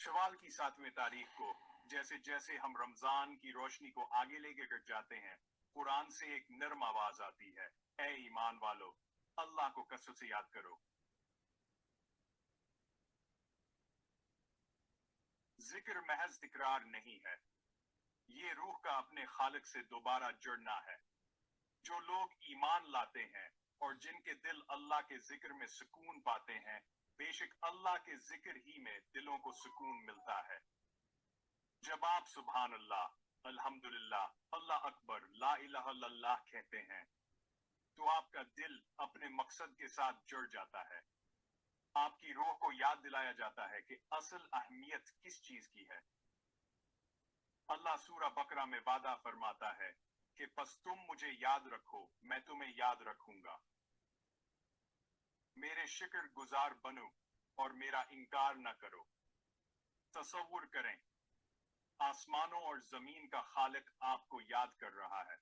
शवाल की 7वीं तारीख को जैसे जैसे हम रमजान की रोशनी को आगे लेके जाते हैं, कुरान से एक नर्म आवाज आती है, ए ईमान वालो, अल्लाह को कसरत से याद करो। जिक्र महज तिकरार नहीं है, ये रूह का अपने खालिक से दोबारा जुड़ना है। जो लोग ईमान लाते हैं और जिनके दिल अल्लाह के जिक्र में सुकून पाते हैं, बेशक अल्लाह के जिक्र ही में दिलों को सुकून मिलता है। जब आप सुभान अल्लाह, अल्हम्दुलिल्लाह, अल्लाह अकबर, ला इलाहा इल्लल्लाह कहते हैं, तो आपका दिल अपने मकसद के साथ जुड़ जाता है। आपकी रूह को याद दिलाया जाता है कि असल अहमियत किस चीज की है। अल्लाह सूरा बकरा में वादा फरमाता है कि बस तुम मुझे याद रखो, मैं तुम्हें याद रखूंगा। मेरे शुक्र गुजार बनो और मेरा इनकार न करो। तसव्वुर करें, आसमानों और जमीन का खालिक आपको याद कर रहा है,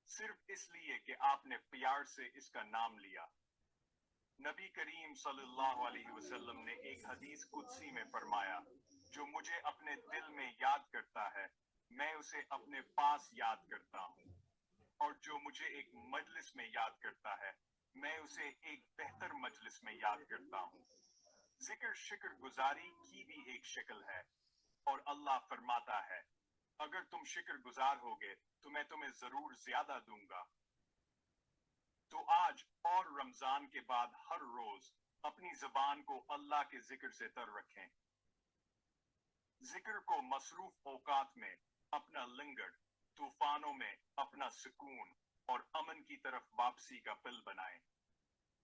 सिर्फ इसलिए कि आपने प्यार से इसका नाम लिया। नबी करीम सल्लल्लाहु अलैहि वसल्लम ने एक हदीस कुदसी में फरमाया, जो मुझे अपने दिल में याद करता है, मैं उसे अपने पास याद करता हूँ, और जो मुझे एक मजलिस में याद करता है, मैं उसे एक बेहतर मजलिस में याद करता हूँ। जिक्र शुक्र गुजारी की भी एक शक्ल है, और अल्लाह फरमाता है, अगर तुम शुक्र गुजार होगे तो मैं तुम्हें जरूर ज्यादा दूंगा। तो आज और रमजान के बाद हर रोज अपनी जबान को अल्लाह के जिक्र से तर रखें। जिक्र को मसरूफ औकात में अपना लिंगर, तूफानों में अपना सुकून और अमन की तरफ वापसी का पिल बनाएं।